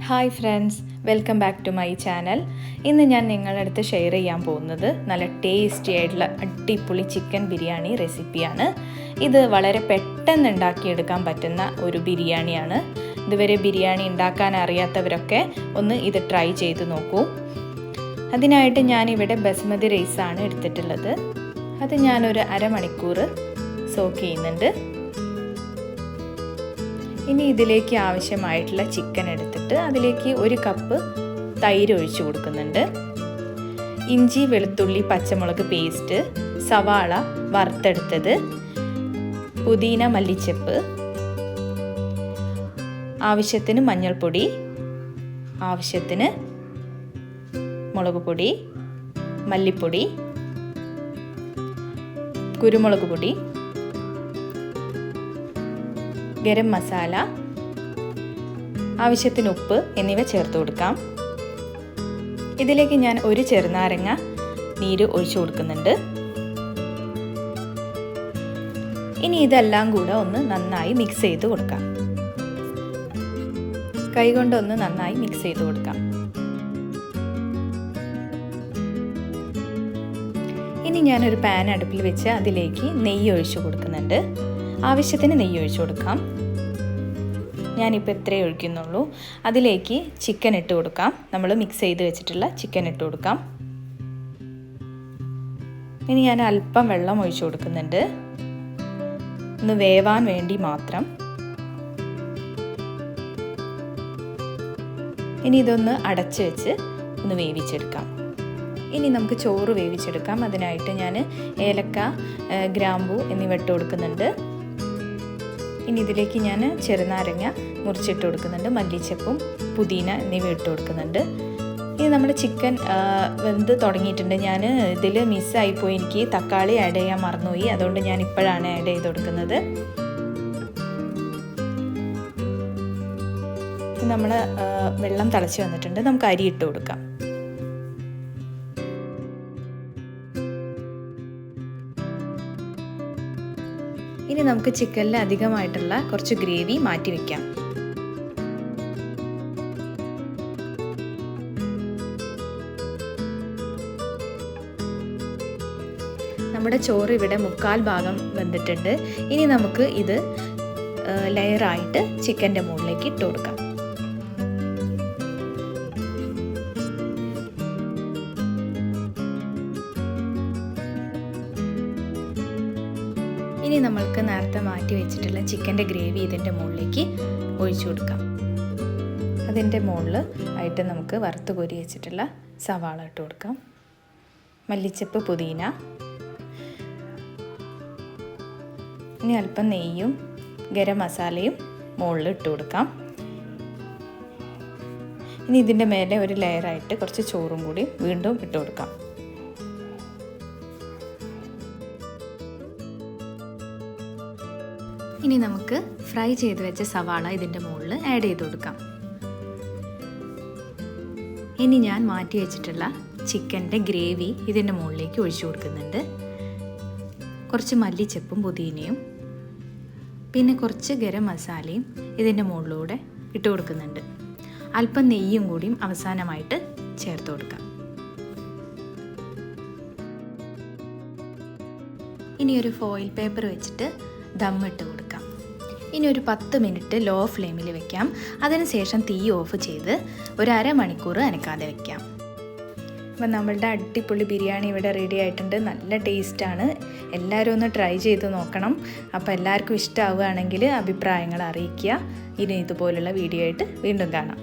Hi friends, welcome back to my channel. ഇന്ന് ഞാൻ നിങ്ങളുടെ അടുത്ത് ഷെയർ ചെയ്യാൻ പോകുന്നത് നല്ല ടേസ്റ്റി ആയിട്ടുള്ള അടിപൊളി ചിക്കൻ ബിരിയാണി റെസിപ്പിയാണ്. ഇത് വളരെ പെട്ടെന്ന് ഉണ്ടാക്കിയെടുക്കാൻ പറ്റുന്ന ഒരു ബിരിയാണിയാണ്. ഇതുവരെ ബിരിയാണി ഉണ്ടാക്കാൻ അറിയാത്തവരൊക്കെ ഒന്ന് ഇത് ട്രൈ ചെയ്ത് നോക്കൂ. അതിനായിട്ട് ഞാനിവിടെ ബസ്മതി റൈസാണ് എടുത്തിട്ടുള്ളത്. അത് ഞാനൊരു അരമണിക്കൂർ സോക്ക് ചെയ്യുന്നുണ്ട്. ഇനി ഇതിലേക്ക് ആവശ്യമായിട്ടുള്ള ചിക്കൻ എടുത്തിട്ട് അതിലേക്ക് 1 കപ്പ് തൈര് ഒഴിച്ചു കൊടുക്കുന്നുണ്ട്. ഇഞ്ചി, വെളുത്തുള്ളി, പച്ചമുളക് പേസ്റ്റ്, സവാള വറുത്തെടുത്തത്, പുതിന, മല്ലിച്ചപ്പ്, ആവശ്യത്തിന് മഞ്ഞൾപ്പൊടി, ആവശ്യത്തിന് മുളക് പൊടി, മല്ലിപ്പൊടി, കുരുമുളക് പൊടി, ഗരം മസാല, ആവശ്യത്തിന് ഉപ്പ് എന്നിവ ചേർത്ത് കൊടുക്കാം. ഇതിലേക്ക് ഞാൻ 1 ചെറുനാരങ്ങ നീര് ഒഴിച്ചു കൊടുക്കുന്നുണ്ട്. ഇനി ഇതെല്ലാം കൂടെ ഒന്ന് നന്നായി മിക്സ് ചെയ്ത് കൊടുക്കാം. കൈകൊണ്ടൊന്ന് നന്നായി മിക്സ് ചെയ്ത് കൊടുക്കാം. ഇനി ഞാനൊരു പാൻ അടുപ്പിൽ വെച്ച് അതിലേക്ക് നെയ്യ് ഒഴിച്ചു കൊടുക്കുന്നുണ്ട്. ആവശ്യത്തിന് നെയ്യ് ഒഴിച്ചു കൊടുക്കാം. ഞാനിപ്പോൾ ഇത്രയേ ഒഴിക്കുന്നുള്ളൂ. അതിലേക്ക് ചിക്കൻ ഇട്ട് കൊടുക്കാം. നമ്മൾ മിക്സ് ചെയ്ത് വെച്ചിട്ടുള്ള ചിക്കൻ ഇട്ട് കൊടുക്കാം. ഇനി ഞാൻ അല്പം വെള്ളം ഒഴിച്ചു കൊടുക്കുന്നുണ്ട്, ഒന്ന് വേവാൻ വേണ്ടി മാത്രം. ഇനി ഇതൊന്ന് അടച്ചു വെച്ച് ഒന്ന് വേവിച്ചെടുക്കാം. ഇനി നമുക്ക് ചോറ് വേവിച്ചെടുക്കാം. അതിനായിട്ട് ഞാൻ ഏലക്ക, ഗ്രാമ്പൂ എന്നിവ ഇട്ട് കൊടുക്കുന്നുണ്ട്. ഇനി ഇതിലേക്ക് ഞാൻ ചെറുനാരങ്ങ മുറിച്ചിട്ട് കൊടുക്കുന്നുണ്ട്, മല്ലിച്ചപ്പും പുതിന എന്നിവ ഇട്ട് കൊടുക്കുന്നുണ്ട്. ഇനി നമ്മുടെ ചിക്കൻ വെന്ത് തുടങ്ങിയിട്ടുണ്ട്. ഞാൻ ഇതിൽ മിസ്സായിപ്പോയി, എനിക്ക് തക്കാളി ആഡ് ചെയ്യാൻ മറന്നുപോയി. അതുകൊണ്ട് ഞാൻ ഇപ്പോഴാണ് ആഡ് ചെയ്ത് കൊടുക്കുന്നത്. നമ്മൾ വെള്ളം തിളച്ച് വന്നിട്ടുണ്ട്. നമുക്ക് അരി ഇട്ട് കൊടുക്കാം. ഇനി നമുക്ക് ചിക്കനിൽ അധികമായിട്ടുള്ള കുറച്ച് ഗ്രേവി മാറ്റി വയ്ക്കാം. നമ്മുടെ ചോറ് ഇവിടെ 1/4 ഭാഗം വെന്തിട്ടുണ്ട്. ഇനി നമുക്ക് ഇത് ലെയറായിട്ട് ചിക്കൻ്റെ മുകളിലേക്ക് ഇട്ട് കൊടുക്കാം. ഇനി നമ്മൾക്ക് നേരത്തെ മാറ്റി വെച്ചിട്ടുള്ള ചിക്കൻ്റെ ഗ്രേവി ഇതിൻ്റെ മുകളിലേക്ക് ഒഴിച്ചു കൊടുക്കാം. അതിൻ്റെ മുകളിൽ ആയിട്ട് നമുക്ക് വറുത്ത് കോരി വെച്ചിട്ടുള്ള സവാള ഇട്ട് കൊടുക്കാം. മല്ലിച്ചപ്പ്, പുതിന, ഇനി അല്പം നെയ്യും ഗരം മസാലയും മുകളിൽ ഇട്ട് കൊടുക്കാം. ഇനി ഇതിൻ്റെ മേലെ ഒരു ലെയറായിട്ട് കുറച്ച് ചോറും കൂടി വീണ്ടും ഇട്ട് കൊടുക്കാം. ഇനി നമുക്ക് ഫ്രൈ ചെയ്ത് വെച്ച സവാള ഇതിൻ്റെ മുകളിൽ ആഡ് ചെയ്ത് കൊടുക്കാം. ഇനി ഞാൻ മാറ്റി വെച്ചിട്ടുള്ള ചിക്കൻ്റെ ഗ്രേവി ഇതിൻ്റെ മുകളിലേക്ക് ഒഴിച്ചു കൊടുക്കുന്നുണ്ട്. കുറച്ച് മല്ലിച്ചപ്പും പുതിനയും പിന്നെ കുറച്ച് ഗരം മസാലയും ഇതിൻ്റെ മുകളിലൂടെ ഇട്ട് കൊടുക്കുന്നുണ്ട്. അല്പം നെയ്യും കൂടിയും അവസാനമായിട്ട് ചേർത്ത് കൊടുക്കാം. ഇനി ഒരു ഫോയിൽ പേപ്പർ വെച്ചിട്ട് ദമ്മിട്ട് കൊടുക്കാം. ഇനി ഒരു 10 മിനിറ്റ് ലോ ഫ്ലെയിമിൽ വെക്കാം. അതിനുശേഷം തീ ഓഫ് ചെയ്ത് ഒരു അരമണിക്കൂർ അനക്കാതെ വെക്കാം. അപ്പം നമ്മളുടെ അടിപൊളി ബിരിയാണി ഇവിടെ റെഡി ആയിട്ടുണ്ട്. നല്ല ടേസ്റ്റാണ്. എല്ലാവരും ഒന്ന് ട്രൈ ചെയ്ത് നോക്കണം. അപ്പോൾ എല്ലാവർക്കും ഇഷ്ടമാവുകയാണെങ്കിൽ അഭിപ്രായങ്ങൾ അറിയിക്കുക. ഇനി ഇതുപോലുള്ള വീഡിയോ ആയിട്ട് വീണ്ടും കാണാം.